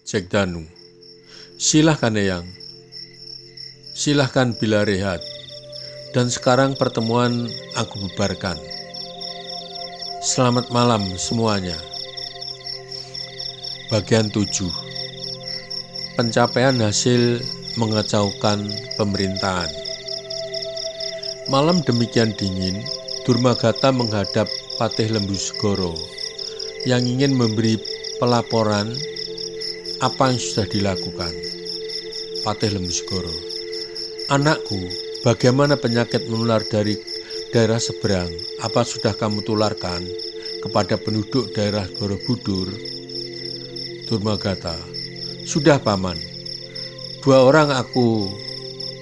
Cek Danu. Silahkan Eyang. Silahkan bila rehat. Dan sekarang pertemuan aku bubarkan. Selamat malam semuanya. Bagian 7. Pencapaian hasil mengacaukan pemerintahan. Malam demikian dingin, Durmagata menghadap Patih Lembusegoro yang ingin memberi pelaporan apa yang sudah dilakukan. Patih Lembusegoro. Anakku, bagaimana penyakit menular dari daerah seberang? Apa sudah kamu tularkan kepada penduduk daerah Borobudur? Durmagata. Sudah paman. 2 orang aku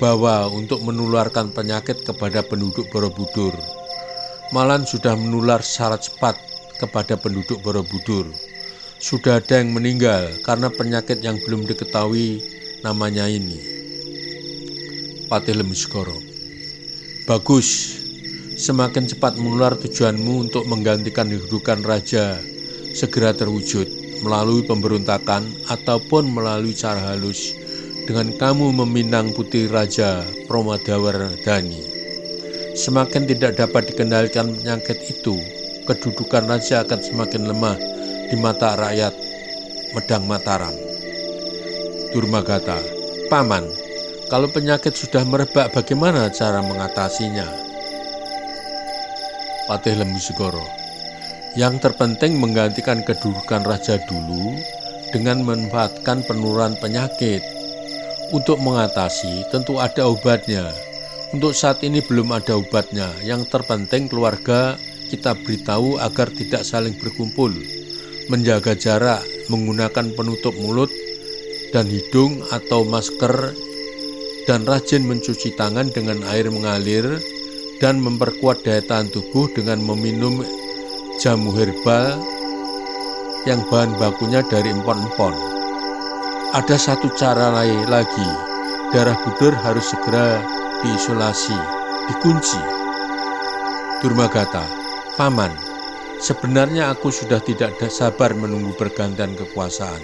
bawa untuk menularkan penyakit kepada penduduk Borobudur. Malah sudah menular secara cepat kepada penduduk Borobudur. Sudah ada yang meninggal karena penyakit yang belum diketahui namanya ini. Patih Lembusegoro. Bagus, semakin cepat menular tujuanmu untuk menggantikan kedudukan raja segera terwujud melalui pemberontakan ataupun melalui cara halus dengan kamu meminang putri raja Promadawardhani. Semakin tidak dapat dikendalikan penyakit itu, kedudukan raja akan semakin lemah di mata rakyat Medang Mataram. Durmagata. Paman, kalau penyakit sudah merebak, bagaimana cara mengatasinya? Patih Lembusegoro. Yang terpenting menggantikan kedudukan raja dulu dengan memanfaatkan penularan penyakit. Untuk mengatasi tentu ada obatnya. Untuk saat ini belum ada obatnya. Yang terpenting keluarga kita beritahu agar tidak saling berkumpul, menjaga jarak, menggunakan penutup mulut dan hidung atau masker, dan rajin mencuci tangan dengan air mengalir, dan memperkuat daya tahan tubuh dengan meminum jamu herbal yang bahan bakunya dari empon-empon. Ada satu cara lain lagi, darah budur harus segera diisolasi, dikunci. Durmagata. Paman, sebenarnya aku sudah tidak sabar menunggu pergantian kekuasaan.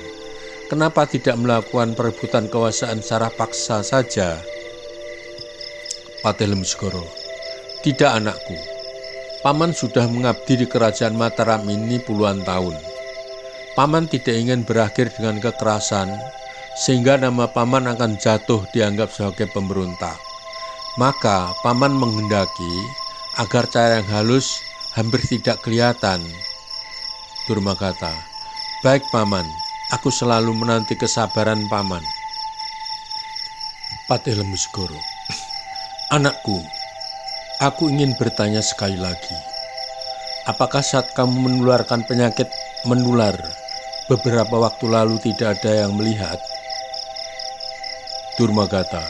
Kenapa tidak melakukan perebutan kekuasaan secara paksa saja? Patih Lembusegoro. Tidak anakku. Paman sudah mengabdi di kerajaan Mataram ini puluhan tahun. Paman tidak ingin berakhir dengan kekerasan, sehingga nama paman akan jatuh dianggap sebagai pemberontak. Maka paman menghendaki agar cara yang halus hampir tidak kelihatan. Durmagata. Baik paman. Aku selalu menanti kesabaran paman. Patih Lembusegoro. Anakku, aku ingin bertanya sekali lagi. Apakah saat kamu menularkan penyakit menular beberapa waktu lalu tidak ada yang melihat? Durmagata.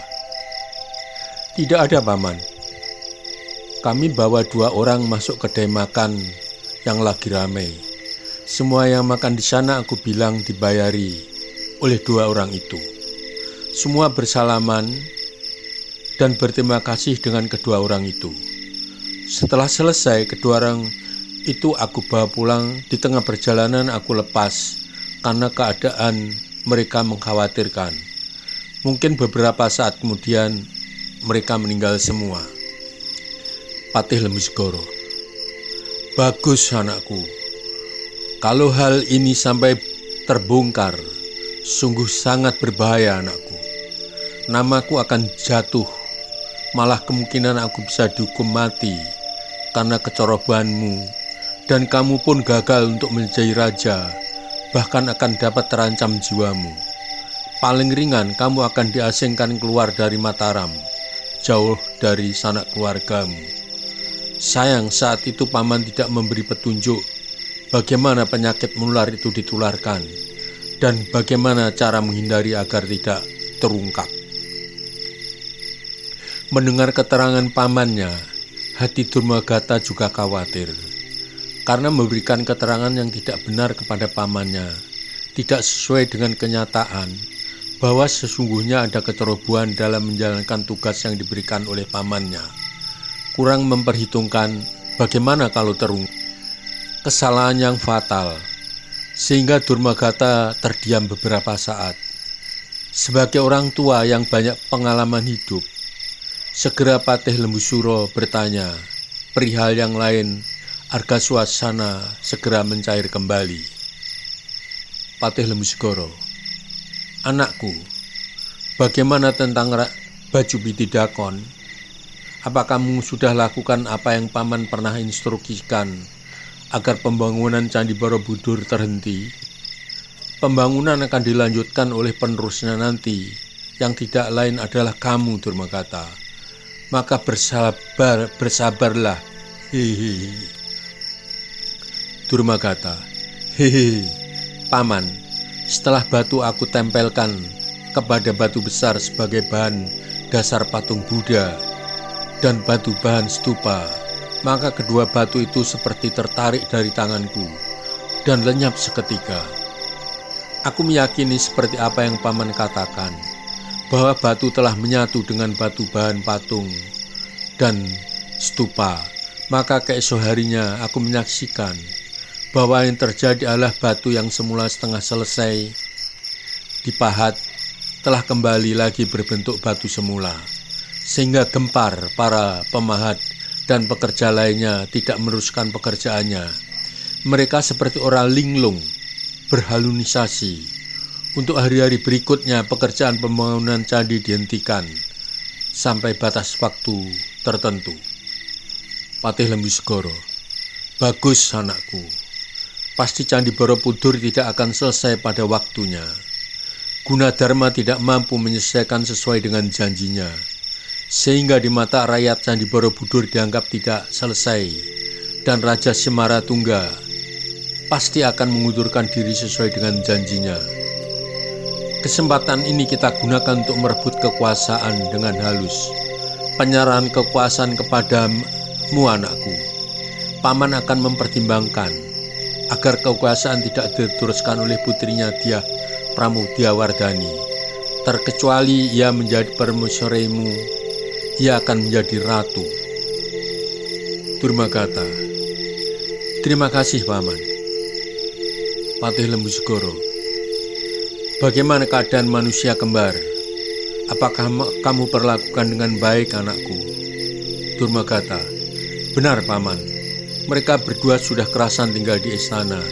Tidak ada paman. Kami bawa 2 orang masuk kedai makan yang lagi ramai. Semua yang makan di sana aku bilang dibayari oleh 2 orang itu. Semua bersalaman dan berterima kasih dengan kedua orang itu. Setelah selesai, kedua orang itu aku bawa pulang. Di tengah perjalanan aku lepas karena keadaan mereka mengkhawatirkan. Mungkin beberapa saat kemudian mereka meninggal semua. Patih Lembusegoro. Bagus anakku. Kalau hal ini sampai terbongkar, sungguh sangat berbahaya anakku. Namaku akan jatuh, malah kemungkinan aku bisa dihukum mati karena kecerobohanmu, dan kamu pun gagal untuk menjadi raja, bahkan akan dapat terancam jiwamu. Paling ringan kamu akan diasingkan keluar dari Mataram, jauh dari sanak keluargamu. Sayang saat itu paman tidak memberi petunjuk bagaimana penyakit menular itu ditularkan, dan bagaimana cara menghindari agar tidak terungkap. Mendengar keterangan pamannya, hati Durmagata juga khawatir, karena memberikan keterangan yang tidak benar kepada pamannya, tidak sesuai dengan kenyataan, bahwa sesungguhnya ada kecerobohan dalam menjalankan tugas yang diberikan oleh pamannya. Kurang memperhitungkan bagaimana kalau terungkap. Kesalahan yang fatal sehingga Durmagata terdiam beberapa saat. Sebagai orang tua yang banyak pengalaman hidup, segera Patih Lembusuro bertanya perihal yang lain agar suasana segera mencair kembali. Patih Lembusuro, anakku, bagaimana tentang baju Pitidakon? Apa kamu sudah lakukan apa yang paman pernah instruksikan agar pembangunan Candi Borobudur terhenti? Pembangunan akan dilanjutkan oleh penerusnya nanti, yang tidak lain adalah kamu, Durmagata. Maka bersabarlah. Hihihi. Durmagata, hihihi. Paman, setelah batu aku tempelkan kepada batu besar sebagai bahan dasar patung Buddha dan batu bahan stupa, maka kedua batu itu seperti tertarik dari tanganku dan lenyap seketika. Aku meyakini seperti apa yang paman katakan, bahwa batu telah menyatu dengan batu bahan patung dan stupa. Maka keesok harinya aku menyaksikan bahwa yang terjadi adalah batu yang semula setengah selesai dipahat telah kembali lagi berbentuk batu semula, sehingga gempar para pemahat dan pekerja lainnya tidak meneruskan pekerjaannya. Mereka seperti orang linglung berhalusinasi. Untuk hari-hari berikutnya pekerjaan pembangunan candi dihentikan sampai batas waktu tertentu. Patih Lembusuro, bagus anakku. Pasti Candi Borobudur tidak akan selesai pada waktunya. Gunadarma tidak mampu menyelesaikan sesuai dengan janjinya, sehingga di mata rakyat Candi Borobudur dianggap tidak selesai, dan Raja Semaratungga pasti akan mengundurkan diri sesuai dengan janjinya. Kesempatan ini kita gunakan untuk merebut kekuasaan dengan halus. Penyerahan kekuasaan kepadamu, anakku. Paman akan mempertimbangkan agar kekuasaan tidak diteruskan oleh putrinya Dyah Pramudiawardhani. Terkecuali ia menjadi permaisurimu, ia akan menjadi ratu. Durmagata, terima kasih paman. Patih Lembusuro, bagaimana keadaan manusia kembar? Apakah kamu perlakukan dengan baik anakku? Durmagata, benar paman. Mereka berdua sudah kerasan tinggal di istana,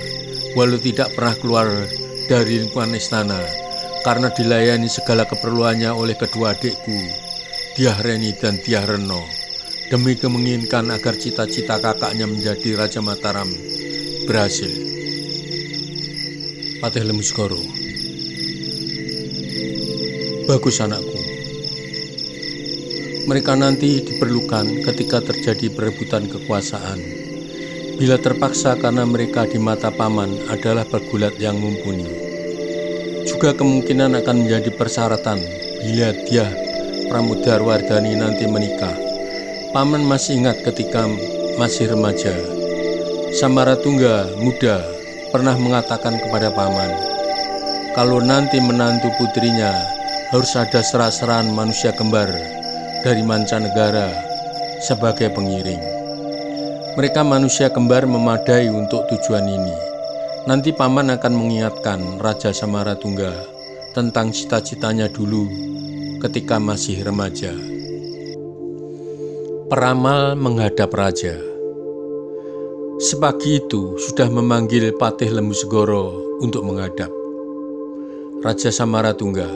walau tidak pernah keluar dari lingkungan istana, karena dilayani segala keperluannya oleh kedua adikku, Dyah Reni dan Dyah Reno, demi menginginkan agar cita-cita kakaknya menjadi Raja Mataram berhasil. Patih Lembusuro, bagus anakku. Mereka nanti diperlukan ketika terjadi perebutan kekuasaan. Bila terpaksa karena mereka di mata paman adalah pegulat yang mumpuni. Juga kemungkinan akan menjadi persyaratan bila Dyah Pramudiawardhani nanti menikah. Paman masih ingat ketika masih remaja, Samaratungga muda pernah mengatakan kepada paman, kalau nanti menantu putrinya harus ada serah-serahan manusia kembar dari mancanegara sebagai pengiring. Mereka manusia kembar memadai untuk tujuan ini. Nanti paman akan mengingatkan Raja Samaratungga tentang cita-citanya dulu ketika masih remaja. Peramal menghadap raja. Sepagi itu sudah memanggil Patih Lembusuro untuk menghadap. Raja Samaratungga,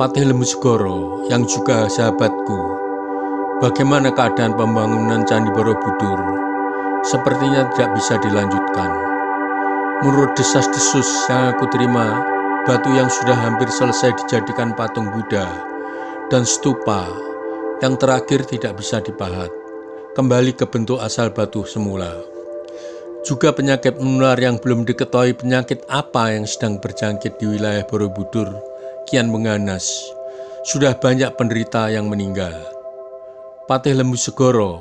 Patih Lembusuro yang juga sahabatku, bagaimana keadaan pembangunan Candi Borobudur? Sepertinya tidak bisa dilanjutkan. Menurut desas-desus yang aku terima, batu yang sudah hampir selesai dijadikan patung Buddha dan stupa yang terakhir tidak bisa dipahat, kembali ke bentuk asal batu semula. Juga penyakit menular yang belum diketahui penyakit apa yang sedang berjangkit di wilayah Borobudur kian mengganas. Sudah banyak penderita yang meninggal. Patih Lembusuro,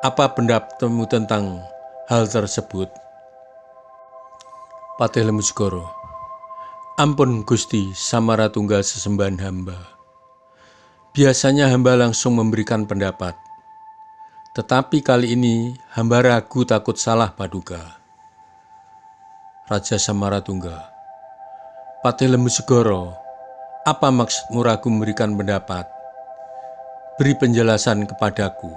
apa pendapatmu tentang hal tersebut? Patih Lembusuro, ampun Gusti Samaratungga sesembahan hamba. Biasanya hamba langsung memberikan pendapat. Tetapi kali ini hamba ragu takut salah paduka. Raja Samaratungga. Patih Lembu Segoro, apa maksudmu ragu memberikan pendapat? Beri penjelasan kepadaku.